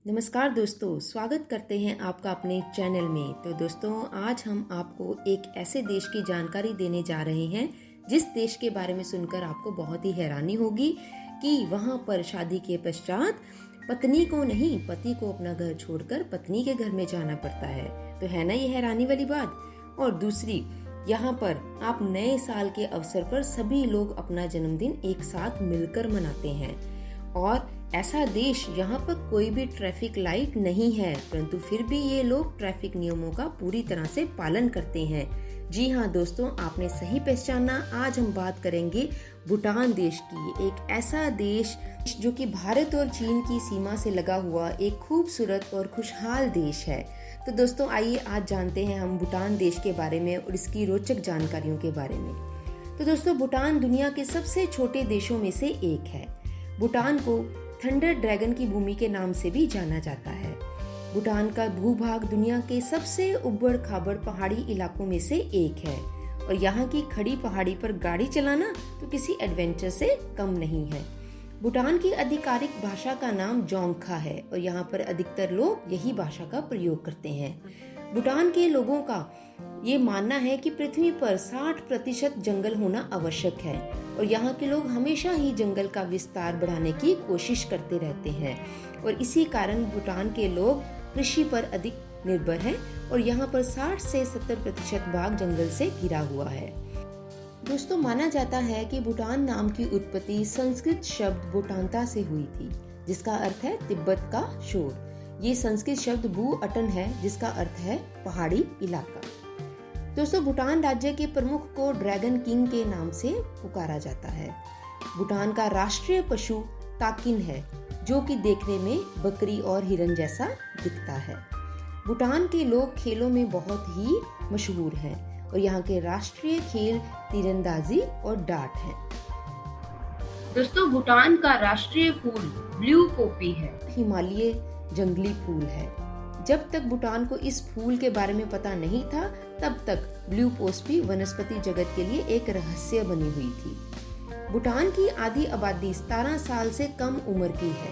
नमस्कार दोस्तों, स्वागत करते हैं आपका अपने चैनल में। तो दोस्तों, आज हम आपको एक ऐसे देश की जानकारी देने जा रहे हैं जिस देश के बारे में सुनकर आपको बहुत ही हैरानी होगी कि वहां पर शादी के पश्चात पत्नी को नहीं, पति को अपना घर छोड़कर पत्नी के घर में जाना पड़ता है। तो है ना ये हैरानी वाली बात। और दूसरी, यहाँ पर आप नए साल के अवसर पर सभी लोग अपना जन्मदिन एक साथ मिलकर मनाते हैं। और ऐसा देश, यहाँ पर कोई भी ट्रैफिक लाइट नहीं है, परंतु फिर भी ये लोग ट्रैफिक नियमों का पूरी तरह से पालन करते हैं। जी हाँ दोस्तों, आपने सही पहचाना। आज हम बात करेंगे भूटान देश की। एक ऐसा देश जो कि भारत और चीन की सीमा से लगा हुआ एक खूबसूरत और खुशहाल देश है। तो दोस्तों, आइए आज जानते हैं हम भूटान देश के बारे में और इसकी रोचक जानकारियों के बारे में। तो दोस्तों, भूटान दुनिया के सबसे छोटे देशों में से एक है। भूटान को थंडर ड्रैगन की भूमि के नाम से भी जाना जाता है। भूटान का भूभाग दुनिया के सबसे उबड़ खाबड़ पहाड़ी इलाकों में से एक है और यहाँ की खड़ी पहाड़ी पर गाड़ी चलाना तो किसी एडवेंचर से कम नहीं है। भूटान की आधिकारिक भाषा का नाम जोंगखा है और यहाँ पर अधिकतर लोग यही भाषा का प्रयोग करते हैं। भूटान के लोगों का ये मानना है कि पृथ्वी पर 60% जंगल होना आवश्यक है और यहाँ के लोग हमेशा ही जंगल का विस्तार बढ़ाने की कोशिश करते रहते हैं और इसी कारण भूटान के लोग कृषि पर अधिक निर्भर हैं और यहाँ पर 60 से 70% भाग जंगल से घिरा हुआ है। दोस्तों, माना जाता है कि भूटान नाम की उत्पत्ति संस्कृत शब्द भूटानता से हुई थी, जिसका अर्थ है तिब्बत का शोर। ये संस्कृत शब्द भू अटन है, जिसका अर्थ है पहाड़ी इलाका। दोस्तों, भूटान राज्य के प्रमुख को ड्रैगन किंग के नाम से पुकारा जाता है। भूटान का राष्ट्रीय पशु ताकिन है, जो कि देखने में बकरी और हिरन जैसा दिखता है। भूटान के लोग खेलों में बहुत ही मशहूर हैं और यहाँ के राष्ट्रीय खेल तीरंदाजी और डाट है। दोस्तों, भूटान का राष्ट्रीय फूल ब्लू पोपी है। हिमालय जंगली फूल है। जब तक भूटान को इस फूल के बारे में पता नहीं था, तब तक ब्लू पोस्पी वनस्पति जगत के लिए एक रहस्य बनी हुई थी। भूटान की आधी आबादी 17 साल से कम उम्र की है।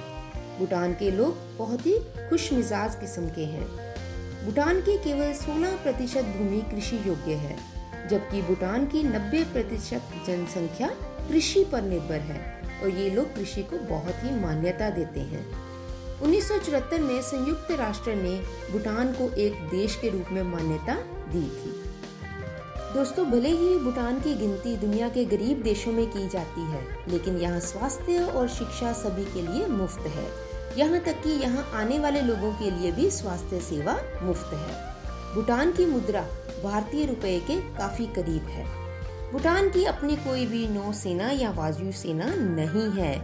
भूटान के लोग बहुत ही खुश मिजाज किस्म के हैं। भूटान की केवल 16% भूमि कृषि योग्य है, जबकि भूटान की 90% जनसंख्या कृषि पर निर्भर है और ये लोग कृषि को बहुत ही मान्यता देते हैं। 1974 में संयुक्त राष्ट्र ने भूटान को एक देश के रूप में मान्यता दी थी। दोस्तों, भले ही भूटान की गिनती दुनिया के गरीब देशों में की जाती है, लेकिन यहाँ स्वास्थ्य और शिक्षा सभी के लिए मुफ्त है। यहाँ तक कि यहाँ आने वाले लोगों के लिए भी स्वास्थ्य सेवा मुफ्त है। भूटान की मुद्रा भारतीय रुपए के काफी करीब है। भूटान की अपनी कोई भी नौसेना या वायु सेना नहीं है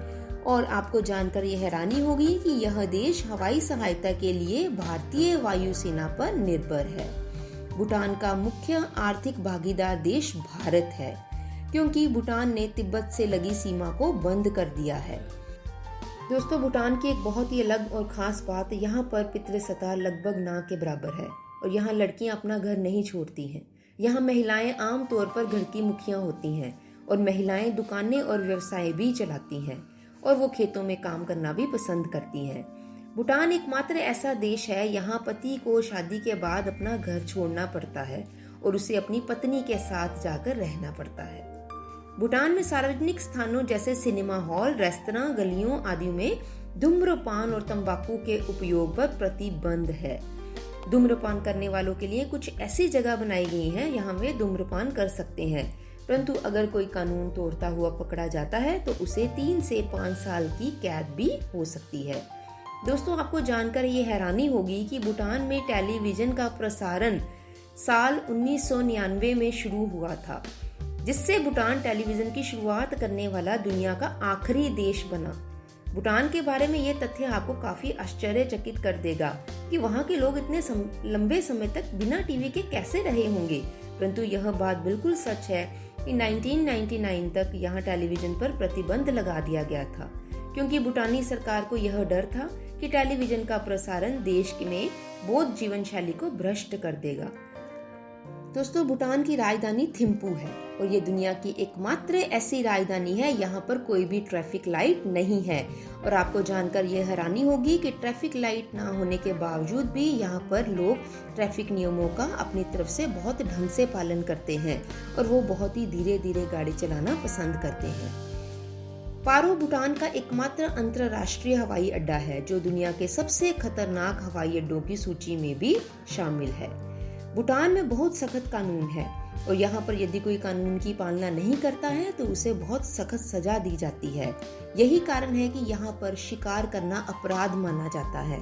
और आपको जानकर यह हैरानी होगी कि यह देश हवाई सहायता के लिए भारतीय वायुसेना पर निर्भर है। भूटान का मुख्य आर्थिक भागीदार देश भारत है, क्योंकि भूटान ने तिब्बत से लगी सीमा को बंद कर दिया है। दोस्तों, भूटान की एक बहुत ही अलग और खास बात, यहाँ पर पितृसत्ता लगभग ना के बराबर है और यहाँ लड़कियाँ अपना घर नहीं छोड़ती हैं। यहाँ महिलाएं आम तौर पर घर की मुखिया होती हैं और महिलाएं दुकानें और व्यवसाय भी चलाती हैं और वो खेतों में काम करना भी पसंद करती हैं। भूटान एकमात्र ऐसा देश है यहाँ पति को शादी के बाद अपना घर छोड़ना पड़ता है और उसे अपनी पत्नी के साथ जाकर रहना पड़ता है। भूटान में सार्वजनिक स्थानों जैसे सिनेमा हॉल, रेस्तरां, गलियों आदि में धूम्रपान और तंबाकू के उपयोग पर प्रतिबंध है। धूम्रपान करने वालों के लिए कुछ ऐसी जगह बनाई गई है, यहाँ वे धूम्रपान कर सकते हैं, परंतु अगर कोई कानून तोड़ता हुआ पकड़ा जाता है तो उसे 3 से 5 साल की कैद भी हो सकती है। दोस्तों, आपको जानकर ये हैरानी होगी कि भूटान में टेलीविजन का प्रसारण साल 1999 में शुरू हुआ था, जिससे भूटान टेलीविजन की शुरुआत करने वाला दुनिया का आखिरी देश बना। भूटान के बारे में ये तथ्य आपको काफी आश्चर्यचकित कर देगा कि वहाँ के लोग इतने लंबे समय तक बिना टीवी के कैसे रहे होंगे, परंतु यह बात बिल्कुल सच है कि 1999 तक यहाँ टेलीविजन पर प्रतिबंध लगा दिया गया था, क्योंकि भूटानी सरकार को यह डर था कि टेलीविजन का प्रसारण देश में बौद्ध जीवन शैली को भ्रष्ट कर देगा। दोस्तों, भूटान की राजधानी थिम्पू है और ये दुनिया की एकमात्र ऐसी राजधानी है यहाँ पर कोई भी ट्रैफिक लाइट नहीं है। और आपको जानकर ये हैरानी होगी कि ट्रैफिक लाइट ना होने के बावजूद भी यहाँ पर लोग ट्रैफिक नियमों का अपनी तरफ से बहुत ढंग से पालन करते हैं और वो बहुत ही धीरे धीरे गाड़ी चलाना पसंद करते हैं। पारो भूटान का एकमात्र अंतर्राष्ट्रीय हवाई अड्डा है जो दुनिया के सबसे खतरनाक हवाई अड्डों की सूची में भी शामिल है। भूटान में बहुत सख्त कानून है और यहाँ पर यदि कोई कानून की पालना नहीं करता है तो उसे बहुत सख्त सजा दी जाती है। यही कारण है कि यहाँ पर शिकार करना अपराध माना जाता है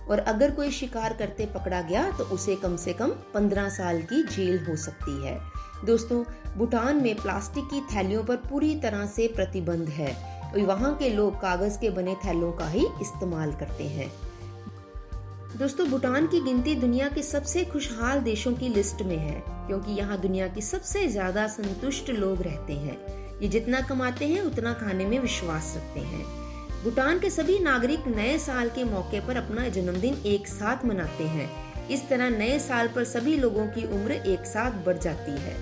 और अगर कोई शिकार करते पकड़ा गया तो उसे कम से कम 15 साल की जेल हो सकती है। दोस्तों, भूटान में प्लास्टिक की थैलियों पर पूरी तरह से प्रतिबंध है और वहाँ के लोग कागज के बने थैलों का ही इस्तेमाल करते हैं। दोस्तों, भूटान की गिनती दुनिया के सबसे खुशहाल देशों की लिस्ट में है क्योंकि यहाँ दुनिया के सबसे ज्यादा संतुष्ट लोग रहते हैं। ये जितना कमाते हैं उतना खाने में विश्वास रखते हैं। भूटान के सभी नागरिक नए साल के मौके पर अपना जन्मदिन एक साथ मनाते हैं। इस तरह नए साल पर सभी लोगों की उम्र एक साथ बढ़ जाती है।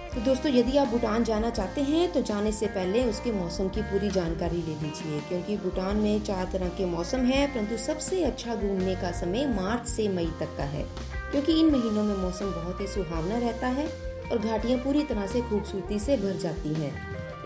तो दोस्तों, यदि आप भूटान जाना चाहते हैं तो जाने से पहले उसके मौसम की पूरी जानकारी ले लीजिए क्योंकि भूटान में 4 तरह के मौसम हैं, परंतु सबसे अच्छा घूमने का समय मार्च से मई तक का है क्योंकि इन महीनों में मौसम बहुत ही सुहावना रहता है और घाटियां पूरी तरह से खूबसूरती से भर जाती हैं।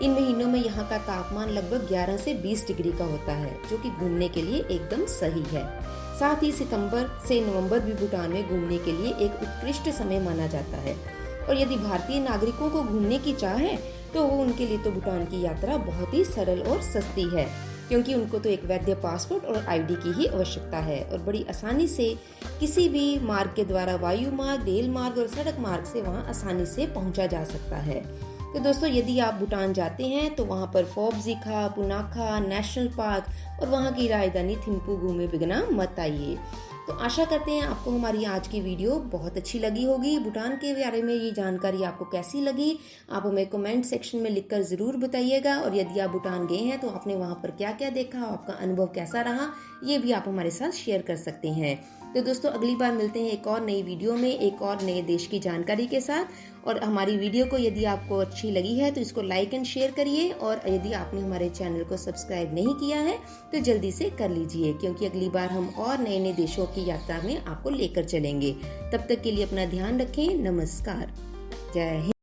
इन महीनों में यहाँ का तापमान लगभग 11 से 20 डिग्री का होता है जो कि घूमने के लिए एकदम सही है। साथ ही सितंबर से नवंबर भी भूटान में घूमने के लिए एक उत्कृष्ट समय माना जाता है और यदि भारतीय नागरिकों को घूमने की चाह है तो उनके लिए तो भूटान की यात्रा बहुत ही सरल और सस्ती है क्योंकि उनको तो एक वैध पासपोर्ट और आईडी की ही आवश्यकता है और बड़ी आसानी से किसी भी मार्ग के द्वारा वायु मार्ग, रेल मार्ग और सड़क मार्ग से वहां आसानी से पहुंचा जा सकता है। तो दोस्तों, यदि आप भूटान जाते हैं तो वहां पर फोबजीखा, पुनाखा नेशनल पार्क और वहां की राजधानी थिम्पू घूमे बिना मत आइए। तो आशा करते हैं आपको हमारी आज की वीडियो बहुत अच्छी लगी होगी। भूटान के बारे में ये जानकारी आपको कैसी लगी आप हमें कमेंट सेक्शन में लिखकर ज़रूर बताइएगा और यदि आप भूटान गए हैं तो आपने वहाँ पर क्या क्या देखा, आपका अनुभव कैसा रहा, ये भी आप हमारे साथ शेयर कर सकते हैं। तो दोस्तों, अगली बार मिलते हैं एक और नई वीडियो में एक और नए देश की जानकारी के साथ। और हमारी वीडियो को यदि आपको अच्छी लगी है तो इसको लाइक एंड शेयर करिए और यदि आपने हमारे चैनल को सब्सक्राइब नहीं किया है तो जल्दी से कर लीजिए क्योंकि अगली बार हम और नए नए देशों की यात्रा में आपको लेकर चलेंगे। तब तक के लिए अपना ध्यान रखें। नमस्कार। जय हिंद।